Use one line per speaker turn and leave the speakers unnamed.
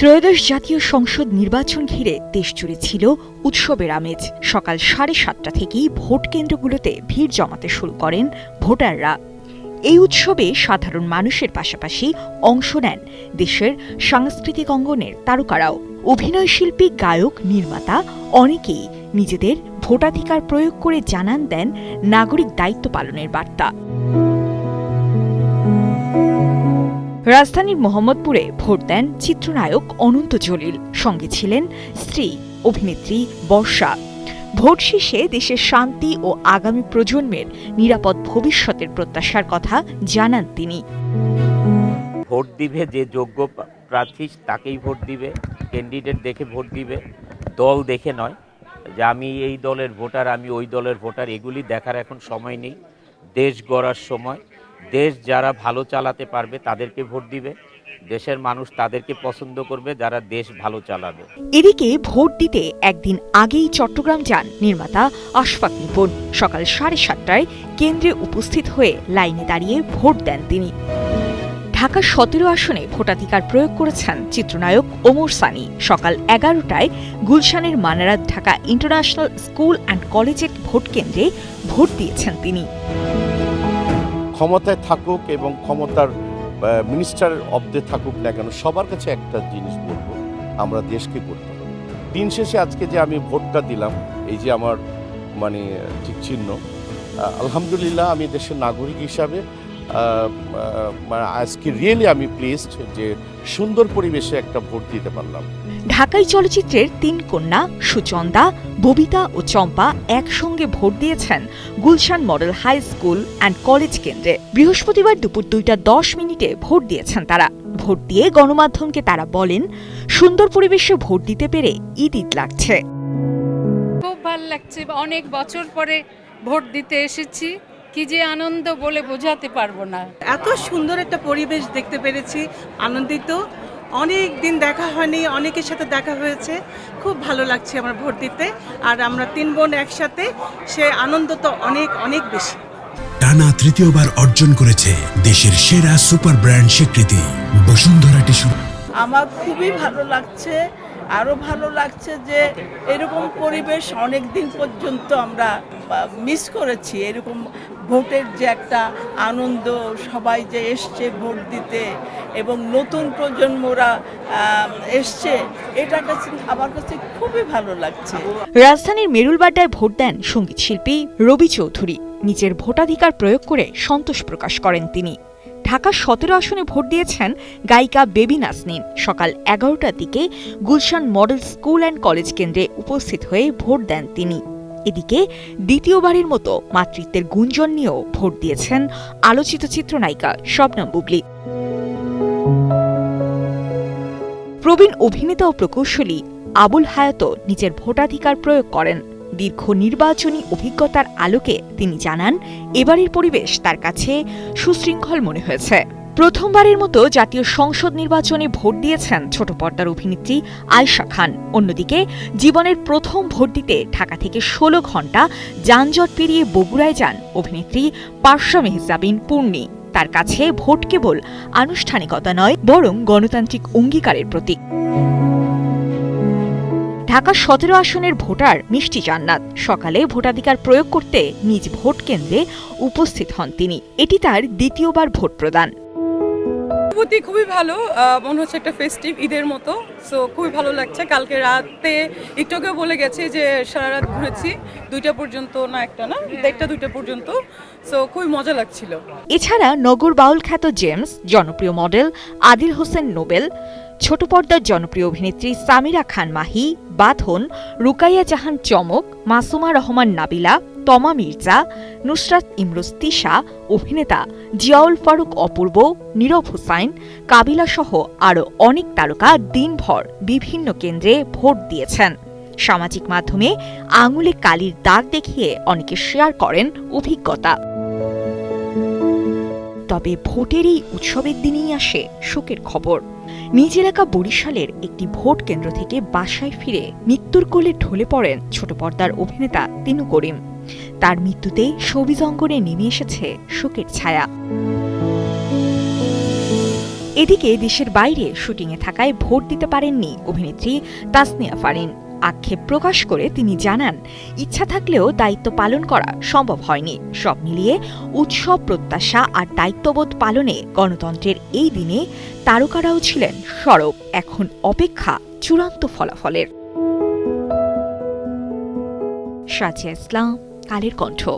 ত্রয়োদশ জাতীয় সংসদ নির্বাচন ঘিরে দেশজুড়ে ছিল উৎসবের আমেজ। সকাল 7:30 থেকেই ভোট কেন্দ্রগুলোতে ভিড় জমাতে শুরু করেন ভোটাররা। এই উৎসবে সাধারণ মানুষের পাশাপাশি অংশ নেন দেশের সাংস্কৃতিক অঙ্গনের তারকারাও। অভিনয় শিল্পী, গায়ক, নির্মাতা অনেকেই নিজেদের ভোটাধিকার প্রয়োগ করে জানান দেন নাগরিক দায়িত্ব পালনের বার্তা। রাজধানীর মোহাম্মদপুরে ভোট দেন চিত্রনায়ক অনন্ত জলিল, সঙ্গে ছিলেন স্ত্রী অভিনেত্রী বর্ষা। ভোট শেষে দেশের শান্তি ও আগামী প্রজন্মের নিরাপদ ভবিষ্যতের প্রত্যাশার কথা জানান তিনি।
ভোট দিবে যে যোগ্য প্রার্থী তাকেই ভোট দিবে, ক্যান্ডিডেট দেখে ভোট দিবে, দল দেখে নয় যে আমি এই দলের ভোটার, আমি ওই দলের ভোটার। এগুলি দেখার এখন সময় নেই। দেশ গড়ার সময়। দেশ যারা ভালো চালাতে পারবে তাদেরকে ভোট দিবে, দেশের মানুষ তাদেরকে পছন্দ করবে যারা দেশ ভালো চালাবে।
এদিকে ভোট দিতে একদিন আগেই চট্টগ্রাম যান নির্মাতা আশফাক নিপুণ। সকাল 7:30টায় কেন্দ্রে উপস্থিত হয়ে লাইনে দাঁড়িয়ে ভোট দেন তিনি। ঢাকা 17 আসনে ভোটাধিকার প্রয়োগ করেছেন চিত্রনায়ক ওমর সানি। সকাল 11টায় গুলশানের Manarat Dhaka international school and কলেজের ভোট কেন্দ্রে ভোট দিয়েছেন তিনি।
ক্ষমতায় থাকুক এবং ক্ষমতার মিনিস্টার অব্দে থাকুক না কেন, সবার কাছে একটা জিনিস বলবো, আমরা দেশকে করতে হবে। দিন শেষে আজকে যে আমি ভোটটা দিলাম, এই যে আমার ঠিক চিহ্ন, আলহামদুলিল্লাহ আমি দেশের নাগরিক হিসাবে আজকে রিয়েলি আমি প্লেসড যে সুন্দর পরিবেশে একটা ভোট দিতে পারলাম।
ঢাকাই চলচ্চিত্রের 3 কন্যা সুচন্দা, ববিতা ও চম্পা একসঙ্গে ভোট দিয়েছেন Gulshan model high school and college কেন্দ্রে। বৃহস্পতিবার দুপুর 2:10 ভোট দিয়েছেন তারা। ভোট দিয়ে গণমাধ্যমকে তারা বলেন, সুন্দর পরিবেশে ভোট দিতে পেরে ঈদ লাগছে।
খুব ভালো লাগছে, অনেক বছর পরে ভোট দিতে এসেছি। কি যে আনন্দ বলে বোঝাতে পারবো না।
এত সুন্দর একটা পরিবেশ দেখতে পেরেছি, আনন্দিত। অনেক দিন দেখা হয়নি, অনেকের সাথে দেখা হয়েছে, খুব ভালো লাগছে আমার ভোট দিতে। আর আমরা 3 বোন একসাথে, সে আনন্দ তো অনেক অনেক বেশি।
টানা তৃতীয়বার অর্জন করেছে দেশের সেরা সুপার ব্র্যান্ড স্বীকৃতি বসুন্ধরা টিস্যু।
আমার খুবই ভালো লাগছে। আরও ভালো লাগছে যে এরকম পরিবেশ অনেক দিন পর্যন্ত আমরা মিস করেছি। এরকম ভোটের যে একটা আনন্দ, সবাই যে এসছে ভোট দিতে এবং নতুন প্রজন্মরা এসছে, এটা কাছে আমার কাছে খুবই ভালো লাগছে।
রাজধানীর মেরুলবাড্ডায় ভোট দেন সঙ্গীত শিল্পী রবি চৌধুরী। নিজের ভোটাধিকার প্রয়োগ করে সন্তোষ প্রকাশ করেন তিনি। ঢাকা 17 আসনে ভোট দিয়েছেন গায়িকা বেবি নাজনীন। সকাল 11টার দিকে Gulshan model school and college কেন্দ্রে উপস্থিত হয়ে ভোট দেন তিনি। এদিকে দ্বিতীয়বারের মতো মাতৃত্বের গুঞ্জন নিয়েও ভোট দিয়েছেন আলোচিত চিত্রনায়িকা শবনম বুবলী। প্রবীণ অভিনেতা ও প্রকৌশলী আবুল হায়াতও নিজের ভোটাধিকার প্রয়োগ করেন। দীর্ঘ নির্বাচনী অভিজ্ঞতার আলোকে তিনি জানান, এবারের পরিবেশ তার কাছে সুশৃঙ্খল মনে হয়েছে। প্রথমবারের মতো জাতীয় সংসদ নির্বাচনে ভোট দিয়েছেন ছোট পর্দার অভিনেত্রী আয়েশা খান। অন্যদিকে জীবনের প্রথম ভোট দিতে ঢাকা থেকে 16 ঘণ্টা যানজট পেরিয়ে বগুড়ায় যান অভিনেত্রী পারসা মেহজাবিন পূর্ণি। তার কাছে ভোট কেবল আনুষ্ঠানিকতা নয়, বরং গণতান্ত্রিক অঙ্গীকারের প্রতীক। ঢাকা 17 আসনের ভোটার মিষ্টি জান্নাত সকালে ভোটাধিকার প্রয়োগ করতে নিজ ভোট কেন্দ্রে উপস্থিত হন তিনি। এটি তার দ্বিতীয়বার ভোট প্রদান।
খুবই ভালো, মনে হচ্ছে একটা ফেস্টিভ ঈদের মতো। সো খুবই ভালো লাগছে। কালকে রাতে একটুকেও বলে গেছে যে সারা রাত ঘুরেছি, 2টা পর্যন্ত, না 1টা 2টা পর্যন্ত। সো খুবই মজা লাগছিল।
এছাড়া নগর বাউল খ্যাত জেমস, জনপ্রিয় মডেল আদিল হোসেন নোবেল, ছোট পর্দার জনপ্রিয় অভিনেত্রী সামিরা খান মাহি, বাঁধন, রুকাইয়া জাহান চমক, মাসুমা রহমান নাবিলা, তমা মির্জা, নুসরাত ইমরোজ তিশা, অভিনেতা জিয়াউল ফারুক অপূর্ব, নীরব হুসাইন, কাবিলা সহ আরও অনেক তারকা দিনভর বিভিন্ন কেন্দ্রে ভোট দিয়েছেন। সামাজিক মাধ্যমে আঙুলে কালির দাগ দেখিয়ে অনেকে শেয়ার করেন অভিজ্ঞতা। তবে ভোটের এই উৎসবের দিনেই আসে শোকের খবর। নিজ এলাকা বরিশালের একটি ভোট কেন্দ্র থেকে বাসায় ফিরে মৃত্যুর কোলে ঢলে পড়েন ছোট পর্দার অভিনেতা তিনু করিম। তার মৃত্যুতে শোবিজ অঙ্গনে নেমে এসেছে শোকের ছায়া। এদিকে দেশের বাইরে শুটিংয়ে থাকায় ভোট দিতে পারেননি অভিনেত্রী তাসনিয়া ফারিন। আক্ষেপ প্রকাশ করে তিনি জানান, ইচ্ছা থাকলেও দায়িত্ব পালন করা সম্ভব হয়নি। সব মিলিয়ে উৎসব, প্রত্যাশা আর দায়িত্ববোধ পালনে গণতন্ত্রের এই দিনে তারকারাও ছিলেন সরব। এখন অপেক্ষা চূড়ান্ত ফলাফলের। সাজিয়া ইসলাম, কালের কণ্ঠ।